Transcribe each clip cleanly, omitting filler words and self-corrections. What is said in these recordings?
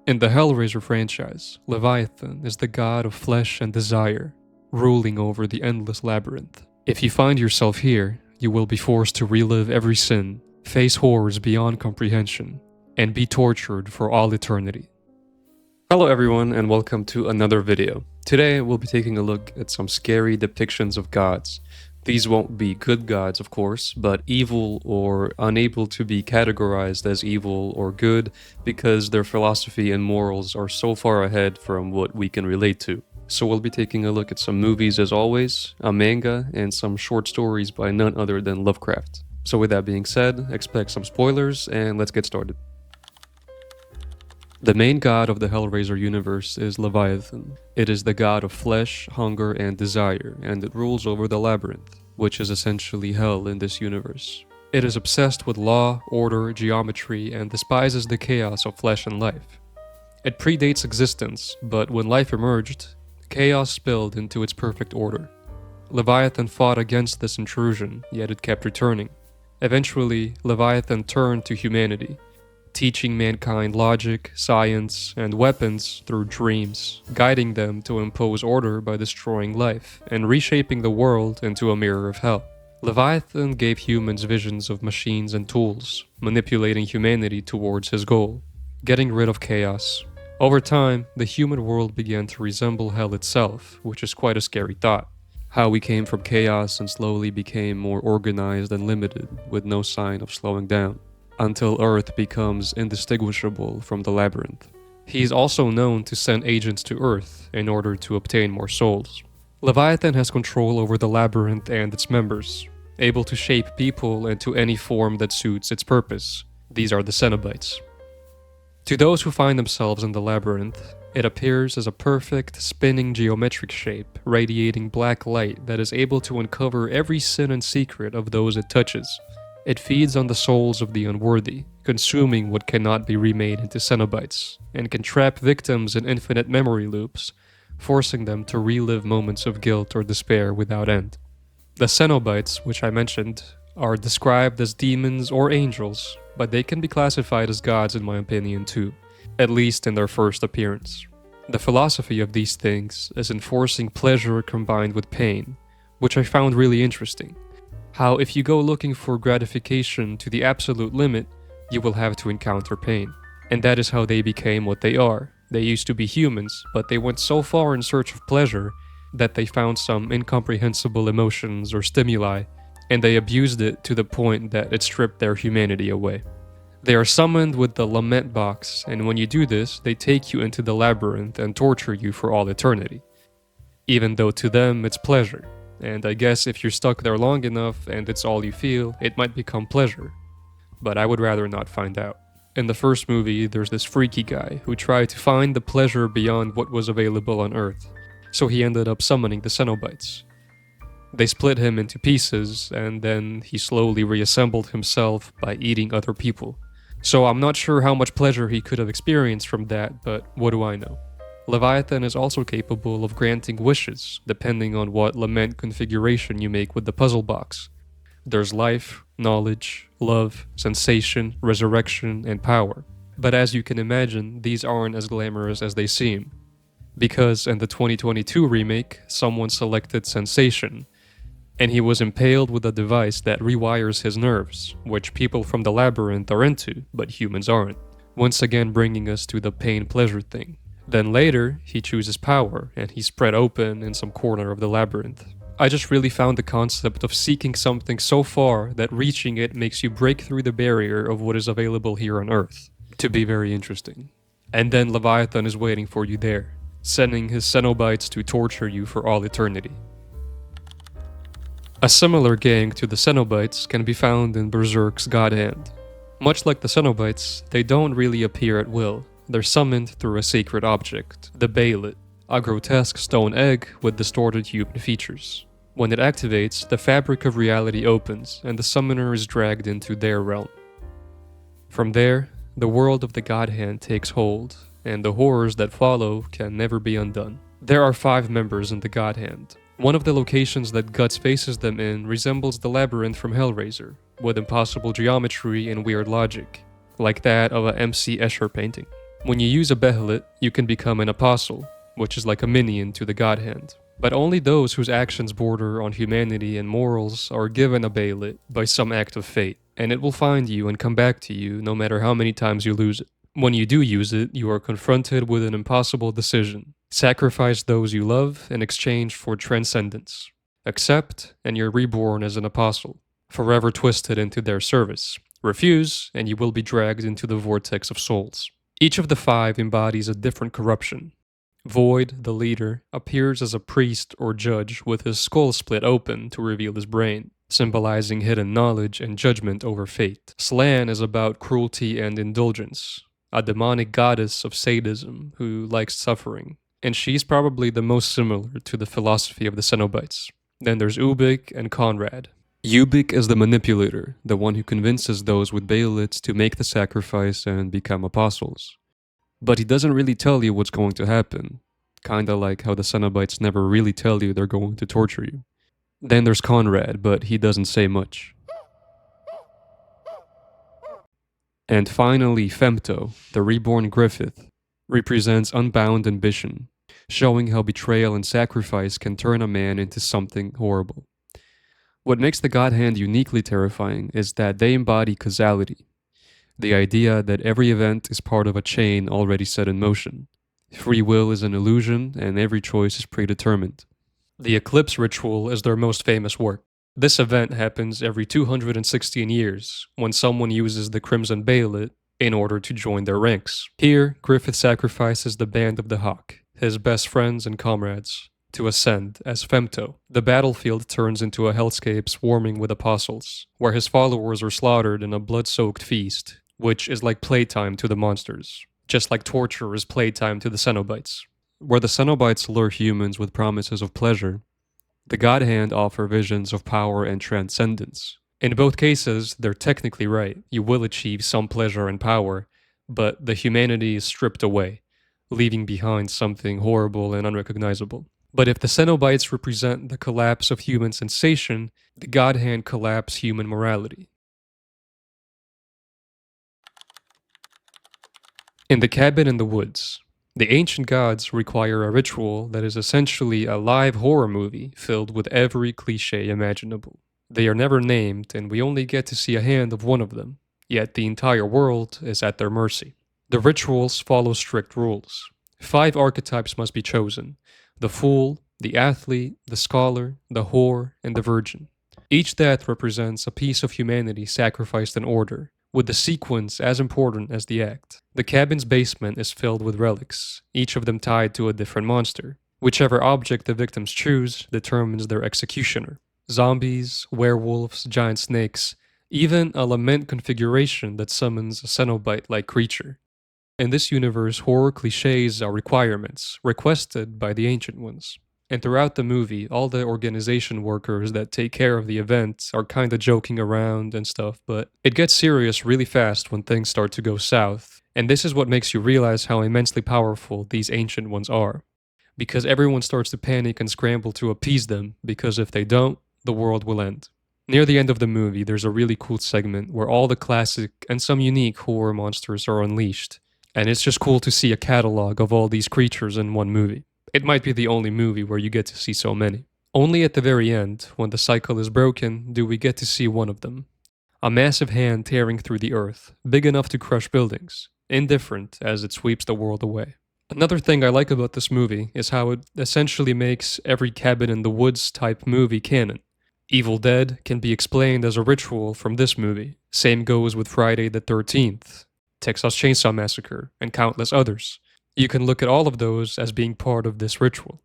In the Hellraiser franchise, Leviathan is the god of flesh and desire, ruling over the endless labyrinth. If you find yourself here, you will be forced to relive every sin, face horrors beyond comprehension, and be tortured for all eternity. Hello everyone and welcome to another video. Today we'll be taking a look at some scary depictions of gods. These won't be good gods, of course, but evil or unable to be categorized as evil or good because their philosophy and morals are so far ahead from what we can relate to. So we'll be taking a look at some movies as always, a manga, and some short stories by none other than Lovecraft. So with that being said, expect some spoilers and let's get started. The main god of the Hellraiser universe is Leviathan. It is the god of flesh, hunger, and desire, and it rules over the labyrinth, which is essentially hell in this universe. It is obsessed with law, order, geometry, and despises the chaos of flesh and life. It predates existence, but when life emerged, chaos spilled into its perfect order. Leviathan fought against this intrusion, yet it kept returning. Eventually, Leviathan turned to humanity, teaching mankind logic, science, and weapons through dreams, guiding them to impose order by destroying life, and reshaping the world into a mirror of hell. Leviathan gave humans visions of machines and tools, manipulating humanity towards his goal, getting rid of chaos. Over time, the human world began to resemble hell itself, which is quite a scary thought. How we came from chaos and slowly became more organized and limited, with no sign of slowing down, until Earth becomes indistinguishable from the labyrinth. He is also known to send agents to Earth in order to obtain more souls. Leviathan has control over the labyrinth and its members, able to shape people into any form that suits its purpose. These are the Cenobites. To those who find themselves in the labyrinth, it appears as a perfect, spinning geometric shape, radiating black light that is able to uncover every sin and secret of those it touches. It feeds on the souls of the unworthy, consuming what cannot be remade into Cenobites, and can trap victims in infinite memory loops, forcing them to relive moments of guilt or despair without end. The Cenobites, which I mentioned, are described as demons or angels, but they can be classified as gods in my opinion too, at least in their first appearance. The philosophy of these things is enforcing pleasure combined with pain, which I found really interesting. How if you go looking for gratification to the absolute limit, you will have to encounter pain. And that is how they became what they are. They used to be humans, but they went so far in search of pleasure that they found some incomprehensible emotions or stimuli, and they abused it to the point that it stripped their humanity away. They are summoned with the lament box, and when you do this, they take you into the labyrinth and torture you for all eternity. Even though to them it's pleasure. And I guess if you're stuck there long enough and it's all you feel, it might become pleasure. But I would rather not find out. In the first movie, there's this freaky guy who tried to find the pleasure beyond what was available on Earth. So he ended up summoning the Cenobites. They split him into pieces, and then he slowly reassembled himself by eating other people. So I'm not sure how much pleasure he could have experienced from that, but what do I know? Leviathan is also capable of granting wishes, depending on what lament configuration you make with the puzzle box. There's life, knowledge, love, sensation, resurrection, and power. But as you can imagine, these aren't as glamorous as they seem. Because in the 2022 remake, someone selected sensation, and he was impaled with a device that rewires his nerves, which people from the labyrinth are into, but humans aren't. Once again bringing us to the pain-pleasure thing. Then later, he chooses power, and he's spread open in some corner of the labyrinth. I just really found the concept of seeking something so far that reaching it makes you break through the barrier of what is available here on Earth to be very interesting. And then Leviathan is waiting for you there, sending his Cenobites to torture you for all eternity. A similar gang to the Cenobites can be found in Berserk's God Hand. Much like the Cenobites, they don't really appear at will. They're summoned through a sacred object, the Bailet, a grotesque stone egg with distorted human features. When it activates, the fabric of reality opens and the summoner is dragged into their realm. From there, the world of the God Hand takes hold, and the horrors that follow can never be undone. There are 5 members in the God Hand. One of the locations that Guts faces them in resembles the labyrinth from Hellraiser, with impossible geometry and weird logic, like that of a MC Escher painting. When you use a Behelit, you can become an apostle, which is like a minion to the God Hand. But only those whose actions border on humanity and morals are given a Behelit by some act of fate, and it will find you and come back to you no matter how many times you lose it. When you do use it, you are confronted with an impossible decision. Sacrifice those you love in exchange for transcendence. Accept, and you're reborn as an apostle, forever twisted into their service. Refuse, and you will be dragged into the vortex of souls. Each of the 5 embodies a different corruption. Void, the leader, appears as a priest or judge with his skull split open to reveal his brain, symbolizing hidden knowledge and judgment over fate. Slan is about cruelty and indulgence, a demonic goddess of sadism who likes suffering, and she's probably the most similar to the philosophy of the Cenobites. Then there's Ubik and Conrad. Ubik is the manipulator, the one who convinces those with Behelits to make the sacrifice and become apostles. But he doesn't really tell you what's going to happen, kinda like how the Cenobites never really tell you they're going to torture you. Then there's Conrad, but he doesn't say much. And finally, Femto, the reborn Griffith, represents unbound ambition, showing how betrayal and sacrifice can turn a man into something horrible. What makes the God Hand uniquely terrifying is that they embody causality, the idea that every event is part of a chain already set in motion. Free will is an illusion, and every choice is predetermined. The Eclipse Ritual is their most famous work. This event happens every 216 years, when someone uses the Crimson Behelit in order to join their ranks. Here, Griffith sacrifices the Band of the Hawk, his best friends and comrades, to ascend as Femto. The battlefield turns into a hellscape swarming with apostles, where his followers are slaughtered in a blood-soaked feast, which is like playtime to the monsters, just like torture is playtime to the Cenobites. Where the Cenobites lure humans with promises of pleasure, the God Hand offer visions of power and transcendence. In both cases, they're technically right. You will achieve some pleasure and power, but the humanity is stripped away, leaving behind something horrible and unrecognizable. But if the Cenobites represent the collapse of human sensation, the God Hand collapse human morality. In the cabin in the woods, the ancient gods require a ritual that is essentially a live horror movie filled with every cliché imaginable. They are never named, and we only get to see a hand of one of them, yet the entire world is at their mercy. The rituals follow strict rules. 5 archetypes must be chosen: the fool, the athlete, the scholar, the whore, and the virgin. Each death represents a piece of humanity sacrificed in order, with the sequence as important as the act. The cabin's basement is filled with relics, each of them tied to a different monster. Whichever object the victims choose determines their executioner. Zombies, werewolves, giant snakes, even a lament configuration that summons a Cenobite-like creature. In this universe, horror cliches are requirements, requested by the Ancient Ones. And throughout the movie, all the organization workers that take care of the event are kinda joking around and stuff, but it gets serious really fast when things start to go south. And this is what makes you realize how immensely powerful these Ancient Ones are. Because everyone starts to panic and scramble to appease them, because if they don't, the world will end. Near the end of the movie, there's a really cool segment where all the classic and some unique horror monsters are unleashed. And it's just cool to see a catalog of all these creatures in one movie. It might be the only movie where you get to see so many. Only at the very end, when the cycle is broken, do we get to see one of them. A massive hand tearing through the earth, big enough to crush buildings, indifferent as it sweeps the world away. Another thing I like about this movie is how it essentially makes every cabin in the woods type movie canon. Evil Dead can be explained as a ritual from this movie. Same goes with Friday the 13th, Texas Chainsaw Massacre, and countless others. You can look at all of those as being part of this ritual.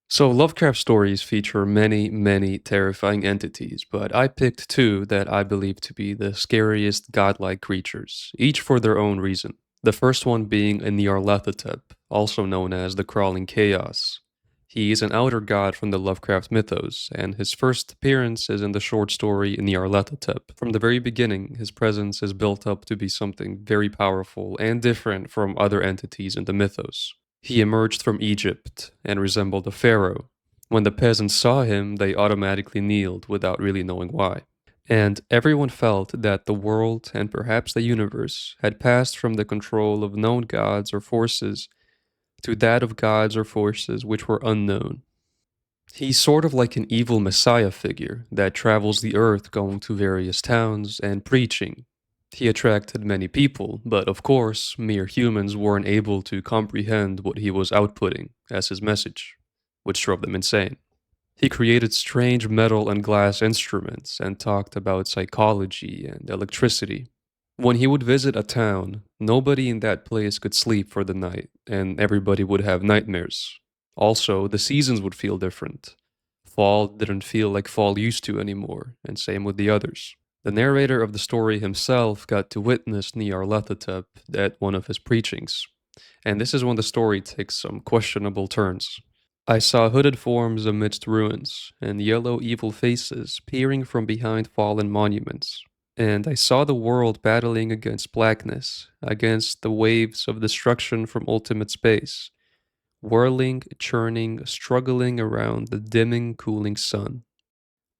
So Lovecraft stories feature many, many terrifying entities, but I picked 2 that I believe to be the scariest godlike creatures, each for their own reason. The first one being a Nyarlathotep, also known as the Crawling Chaos. He is an outer god from the Lovecraft mythos, and his first appearance is in the short story Nyarlathotep. From the very beginning, his presence is built up to be something very powerful and different from other entities in the mythos. He emerged from Egypt and resembled a pharaoh. When the peasants saw him, they automatically kneeled without really knowing why. And everyone felt that the world, and perhaps the universe, had passed from the control of known gods or forces to that of gods or forces which were unknown. He's sort of like an evil messiah figure that travels the earth going to various towns and preaching. He attracted many people, but of course, mere humans weren't able to comprehend what he was outputting as his message, which drove them insane. He created strange metal and glass instruments and talked about psychology and electricity. When he would visit a town, nobody in that place could sleep for the night, and everybody would have nightmares. Also, the seasons would feel different. Fall didn't feel like fall used to anymore, and same with the others. The narrator of the story himself got to witness Nyarlathotep at one of his preachings, and this is when the story takes some questionable turns. I saw hooded forms amidst ruins, and yellow evil faces peering from behind fallen monuments. And I saw the world battling against blackness, against the waves of destruction from ultimate space, whirling, churning, struggling around the dimming, cooling sun.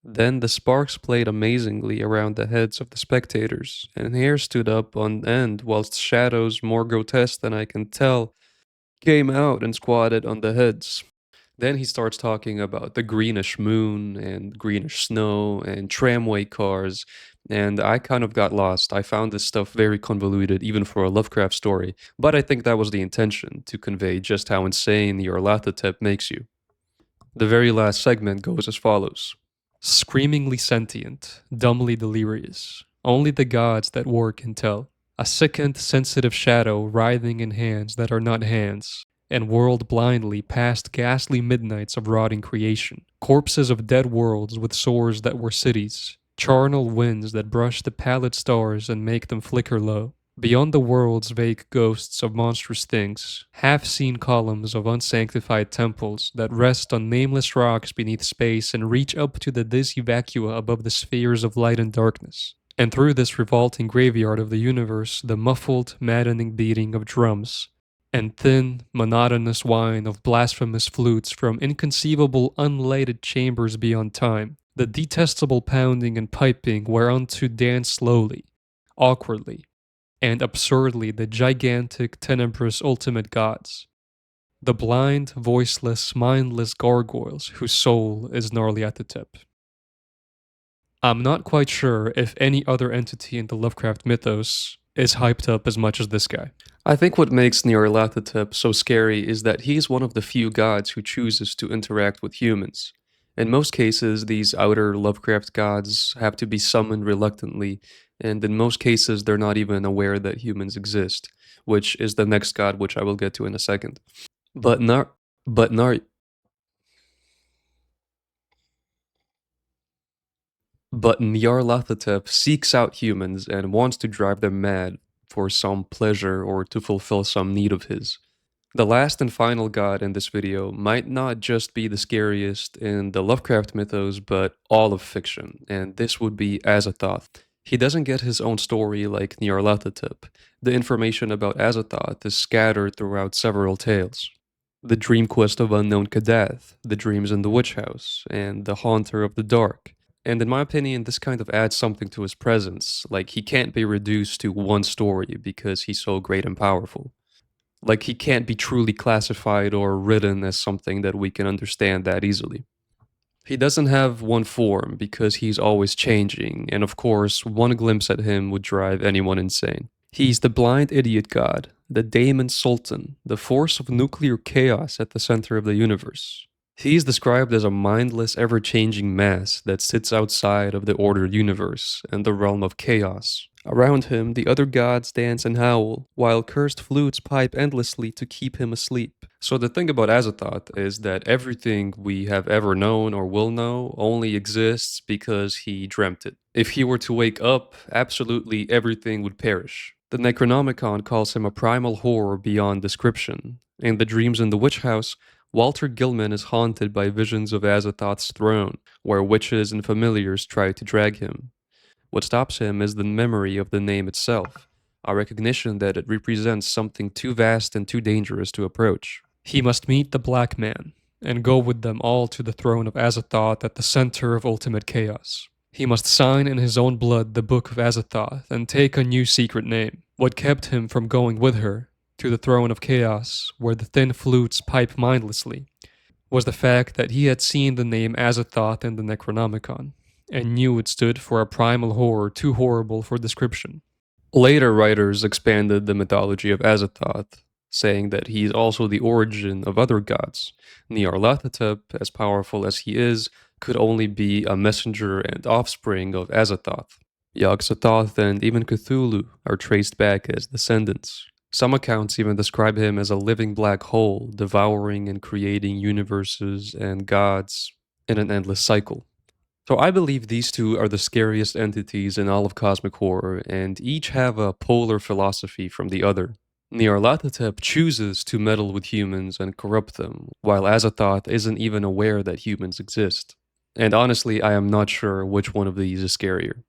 Then the sparks played amazingly around the heads of the spectators, and hair stood up on end whilst shadows more grotesque than I can tell came out and squatted on the heads. Then he starts talking about the greenish moon and greenish snow and tramway cars, and I kind of got lost. I found this stuff very convoluted, even for a Lovecraft story, but I think that was the intention, to convey just how insane the Nyarlathotep makes you. The very last segment goes as follows. Screamingly sentient, dumbly delirious, only the gods that work can tell. A sickened, sensitive shadow writhing in hands that are not hands, and whirled blindly past ghastly midnights of rotting creation. Corpses of dead worlds with sores that were cities, charnel winds that brush the pallid stars and make them flicker low. Beyond the world's vague ghosts of monstrous things, half-seen columns of unsanctified temples that rest on nameless rocks beneath space and reach up to the dizzy vacua above the spheres of light and darkness. And through this revolting graveyard of the universe, the muffled, maddening beating of drums, and thin, monotonous whine of blasphemous flutes from inconceivable, unlighted chambers beyond time, the detestable pounding and piping whereunto dance slowly, awkwardly, and absurdly the gigantic, tenebrous ultimate gods. The blind, voiceless, mindless gargoyles whose soul is Nyarlathotep. I'm not quite sure if any other entity in the Lovecraft mythos is hyped up as much as this guy. I think what makes Nyarlathotep so scary is that he's one of the few gods who chooses to interact with humans. In most cases, these outer Lovecraft gods have to be summoned reluctantly, and in most cases, they're not even aware that humans exist, which is the next god, which I will get to in a second. But Nar, but Nar, but Nyarlathotep seeks out humans and wants to drive them mad for some pleasure or to fulfill some need of his. The last and final god in this video might not just be the scariest in the Lovecraft mythos, but all of fiction, and this would be Azathoth. He doesn't get his own story like Nyarlathotep. The information about Azathoth is scattered throughout several tales. The Dream Quest of Unknown Kadath, The Dreams in the Witch House, and The Haunter of the Dark. And in my opinion, this kind of adds something to his presence, like he can't be reduced to one story because he's so great and powerful. Like he can't be truly classified or written as something that we can understand that easily. He doesn't have one form because he's always changing, and of course, one glimpse at him would drive anyone insane. He's the blind idiot god, the daemon sultan, the force of nuclear chaos at the center of the universe. He is described as a mindless, ever-changing mass that sits outside of the ordered universe and the realm of chaos. Around him, the other gods dance and howl, while cursed flutes pipe endlessly to keep him asleep. So the thing about Azathoth is that everything we have ever known or will know only exists because he dreamt it. If he were to wake up, absolutely everything would perish. The Necronomicon calls him a primal horror beyond description. In the Dreams in the Witch House, Walter Gilman is haunted by visions of Azathoth's throne, where witches and familiars try to drag him. What stops him is the memory of the name itself, a recognition that it represents something too vast and too dangerous to approach. He must meet the Black Man, and go with them all to the throne of Azathoth at the center of ultimate chaos. He must sign in his own blood the Book of Azathoth and take a new secret name. What kept him from going with her to the throne of chaos, where the thin flutes pipe mindlessly, was the fact that he had seen the name Azathoth in the Necronomicon, and knew it stood for a primal horror too horrible for description. Later writers expanded the mythology of Azathoth, saying that he is also the origin of other gods. Nyarlathotep, as powerful as he is, could only be a messenger and offspring of Azathoth. Yog-Sothoth and even Cthulhu are traced back as descendants. Some accounts even describe him as a living black hole, devouring and creating universes and gods in an endless cycle. So I believe these two are the scariest entities in all of cosmic horror, and each have a polar philosophy from the other. Nyarlathotep chooses to meddle with humans and corrupt them, while Azathoth isn't even aware that humans exist. And honestly, I am not sure which one of these is scarier.